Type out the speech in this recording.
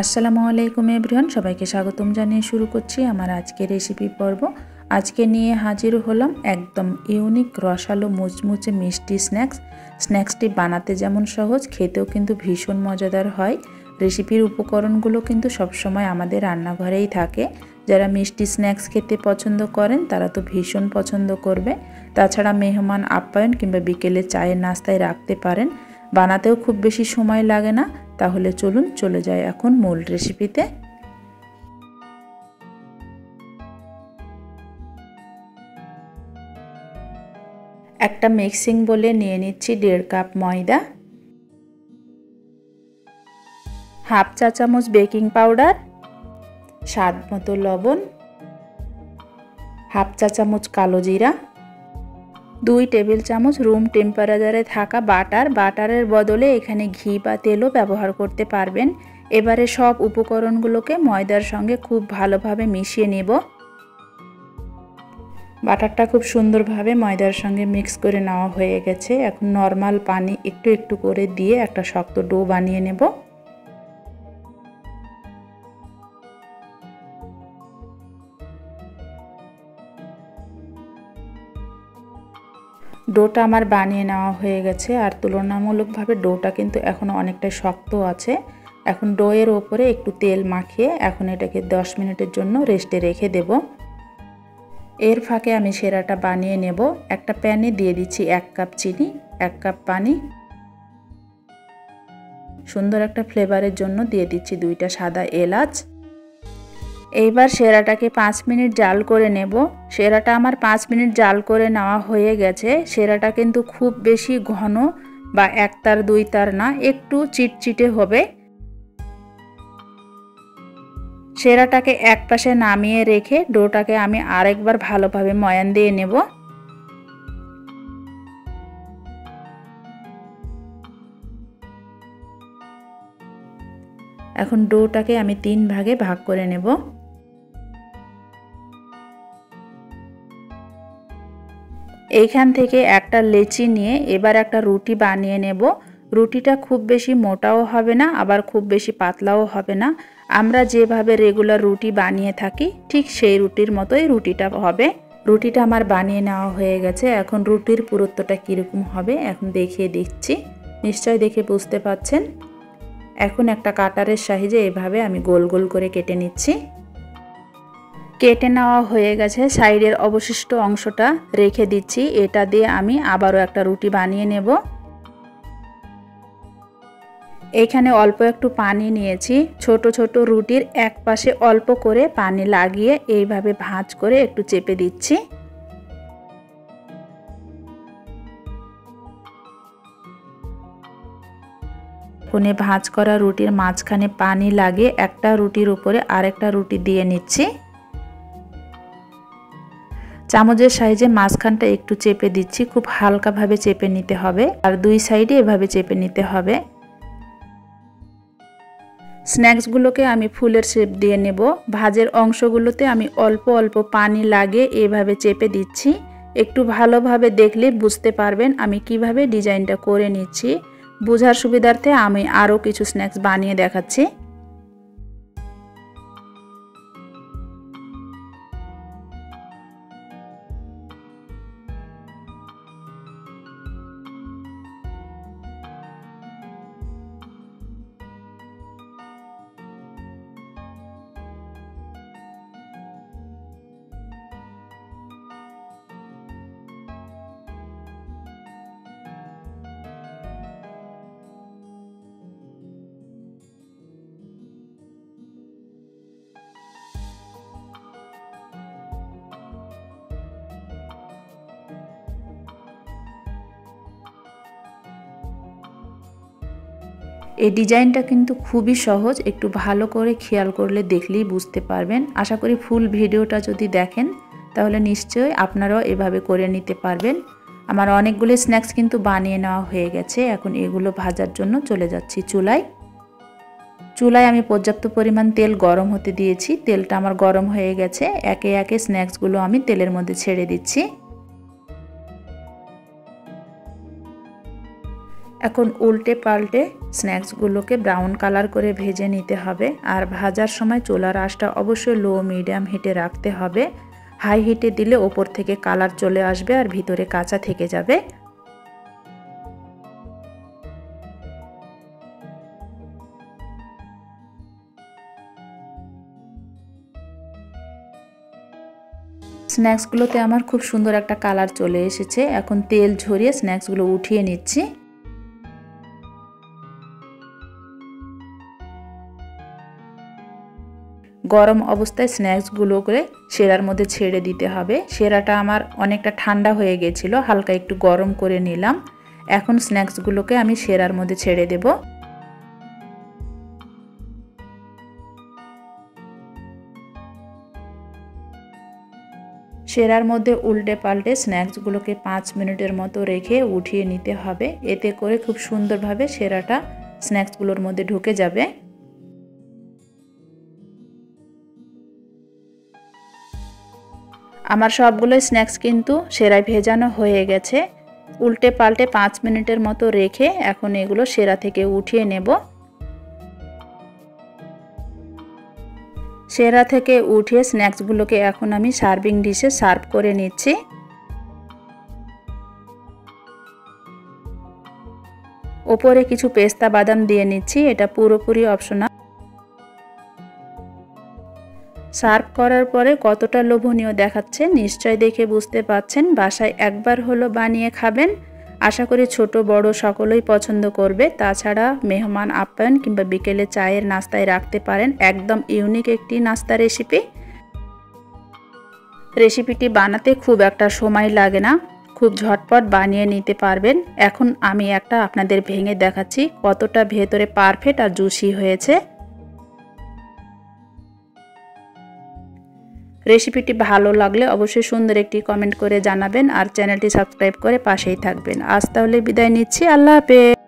আসসালামু আলাইকুম এভরিওয়ান, সবাইকে স্বাগতম জানিয়ে শুরু করছি আমার আজকের রেসিপি পর্ব। আজকে নিয়ে হাজির হলাম একদম ইউনিক রসালো মুচমুচে মিষ্টি স্ন্যাক্সটি বানাতে যেমন সহজ, খেতেও কিন্তু ভীষণ মজাদার হয়। রেসিপির উপকরণগুলো কিন্তু সবসময় আমাদের রান্নাঘরেই থাকে। যারা মিষ্টি স্ন্যাক্স খেতে পছন্দ করেন তারা তো ভীষণ পছন্দ করবে। তাছাড়া মেহমান আপ্যায়ন কিংবা বিকেলে চায়ের নাস্তায় রাখতে পারেন। বানাতেও খুব বেশি সময় লাগে না। তাহলে চলুন চলে যাই এখন মূল রেসিপিতে। একটা মিক্সিং বোলে নিয়ে নিচ্ছি 1.5 কাপ ময়দা, হাফ চা চামচ বেকিং পাউডার, স্বাদ মতো লবণ, হাফ চা চামচ কালো জিরা, 2 টেবিল চামচ রুম টেম্পারেচারে থাকা বাটারের বদলে এখানে ঘি বা তেলও ব্যবহার করতে পারবেন। এবারে সব উপকরণগুলোকে ময়দার সঙ্গে খুব ভালোভাবে মিশিয়ে নেব। বাটারটা খুব সুন্দরভাবে ময়দার সঙ্গে মিক্স করে নেওয়া হয়ে গেছে। এখন নর্মাল পানি একটু একটু করে দিয়ে একটা শক্ত ডো বানিয়ে নেব। ডোটা আমার বানিয়ে নেওয়া হয়ে গেছে, আর তুলনামূলকভাবে ডোটা কিন্তু এখনও অনেকটাই শক্ত আছে। এখন ডোয়ের ওপরে একটু তেল মাখিয়ে এখন এটাকে 10 মিনিটের জন্য রেস্টে রেখে দেব। এর ফাঁকে আমি সেরাটা বানিয়ে নেব। একটা প্যানে দিয়ে দিচ্ছি 1 কাপ চিনি, 1 কাপ পানি, সুন্দর একটা ফ্লেভারের জন্য দিয়ে দিচ্ছি 2টা সাদা এলাচ। এইবার সেরাটাকে 5 মিনিট জাল করে নেব। সেরাটা আমার 5 মিনিট জাল করে নেওয়া হয়ে গেছে। সেরাটা কিন্তু খুব বেশি ঘন বা 1 তার 2 তার না, একটু চিটচিটে হবে। সেরাটাকে এক পাশে নামিয়ে রেখে ডোটাকে আমি আরেকবার ভালোভাবে ময়ান দিয়ে নেব। এখন ডোটাকে আমি 3 ভাগে ভাগ করে নেব। এইখান থেকে একটা লেচি নিয়ে এবার একটা রুটি বানিয়ে নেব। রুটিটা খুব বেশি মোটাও হবে না, আবার খুব বেশি পাতলাও হবে না। আমরা যেভাবে রেগুলার রুটি বানিয়ে থাকি ঠিক সেই রুটির মতোই রুটিটা হবে। রুটিটা আমার বানিয়ে নেওয়া হয়ে গেছে। এখন রুটির পুরুত্বটা কীরকম হবে এখন দেখিয়ে দিচ্ছি, নিশ্চয় দেখে বুঝতে পাচ্ছেন। এখন একটা কাটারের সাহায্যে এভাবে আমি গোল গোল করে কেটে নিচ্ছি। কেটে নেওয়া হয়ে গেছে, সাইডের অবশিষ্ট অংশটা রেখে দিচ্ছি। এটা দিয়ে আমি আবারও একটা রুটি বানিয়ে নেব। এখানে অল্প একটু পানি নিয়েছি। ছোট ছোট রুটির এক পাশে অল্প করে পানি লাগিয়ে এইভাবে ভাঁজ করে একটু চেপে দিচ্ছি। কোণে ভাঁজ করা রুটির মাঝখানে পানি লাগিয়ে একটা রুটির উপরে আরেকটা রুটি দিয়ে নিচ্ছি। চামচের সাহায্যে মাঝখানটা একটু চেপে দিচ্ছি, খুব হালকাভাবে চেপে নিতে হবে, আর 2 সাইডে এভাবে চেপে নিতে হবে। স্ন্যাক্সগুলোকে আমি ফুলের শেপ দিয়ে নেব। ভাজের অংশগুলোতে আমি অল্প অল্প পানি লাগিয়ে এভাবে চেপে দিচ্ছি। একটু ভালোভাবে দেখলে বুঝতে পারবেন আমি কিভাবে ডিজাইনটা করে নিচ্ছি। বোঝার সুবিধার্থে আমি আরও কিছু স্ন্যাক্স বানিয়ে দেখাচ্ছি। এই ডিজাইনটা কিন্তু খুবই সহজ, একটু ভালো করে খেয়াল করলে দেখলেই বুঝতে পারবেন। আশা করি ফুল ভিডিওটা যদি দেখেন তাহলে নিশ্চয়ই আপনারাও এভাবে করে নিতে পারবেন। আমার অনেকগুলো স্ন্যাক্স কিন্তু বানিয়ে নেওয়া হয়ে গেছে। এখন এগুলো ভাজার জন্য চলে যাচ্ছি চুলায় আমি পর্যাপ্ত পরিমাণ তেল গরম হতে দিয়েছি। তেলটা আমার গরম হয়ে গেছে। একে একে স্ন্যাক্সগুলো আমি তেলের মধ্যে ছেড়ে দিচ্ছি। এখন উল্টে পাল্টে স্ন্যাক্সগুলোকে ব্রাউন কালার করে ভেজে নিতে হবে। আর ভাজার সময় চুলার আঁচটা অবশ্যই লো মিডিয়াম হিটে রাখতে হবে। হাই হিটে দিলে ওপর থেকে কালার চলে আসবে আর ভিতরে কাঁচা থেকে যাবে। স্ন্যাক্সগুলোতে আমার খুব সুন্দর একটা কালার চলে এসেছে। এখন তেল ঝরিয়ে স্ন্যাক্সগুলো উঠিয়ে নিচ্ছি। গরম অবস্থায় স্ন্যাক্সগুলোকে সেরার মধ্যে ছেড়ে দিতে হবে। সেরাটা আমার অনেকটা ঠান্ডা হয়ে গেছিলো, হালকা একটু গরম করে নিলাম। এখন স্ন্যাক্সগুলোকে আমি সেরার মধ্যে ছেড়ে দেব। সেরার মধ্যে উল্টে পাল্টে স্ন্যাক্সগুলোকে 5 মিনিটের মতো রেখে উঠিয়ে নিতে হবে। এতে করে খুব সুন্দরভাবে সেরাটা স্ন্যাক্সগুলোর মধ্যে ঢুকে যাবে। আমার সবগুলো স্ন্যাক্স কিন্তু সেরায় ভেজানো হয়ে গেছে। উল্টে পাল্টে 5 মিনিটের মতো রেখে এখন এগুলো সেরা থেকে উঠিয়ে নেব। সেরা থেকে উঠিয়ে স্ন্যাক্সগুলোকে এখন আমি সার্ভিং ডিশে সার্ভ করে নিচ্ছি। ওপরে কিছু পেস্তা বাদাম দিয়ে নিচ্ছি, এটা পুরোপুরি অপশনাল। সার্ভ করার পরে কতটা লোভনীয় দেখাচ্ছে নিশ্চয় দেখে বুঝতে পাচ্ছেন। বাসায় একবার হলো বানিয়ে খাবেন, আশা করি ছোট বড় সকলেই পছন্দ করবে। তাছাড়া মেহমান আপ্যায়ন কিংবা বিকেলে চায়ের নাস্তায় রাখতে পারেন। একদম ইউনিক একটি নাস্তা রেসিপি। রেসিপিটি বানাতে খুব একটা সময় লাগে না, খুব ঝটপট বানিয়ে নিতে পারবেন। এখন আমি একটা আপনাদের ভেঙে দেখাচ্ছি কতটা ভেতরে পারফেক্ট আর জুসি হয়েছে। রেসিপিটি ভালো লাগলে অবশ্যই সুন্দর একটি কমেন্ট করে জানাবেন আর চ্যানেলটি সাবস্ক্রাইব করে পাশেই থাকবেন। আজ তাহলে বিদায় নিচ্ছি, আল্লাহ হাফেজ।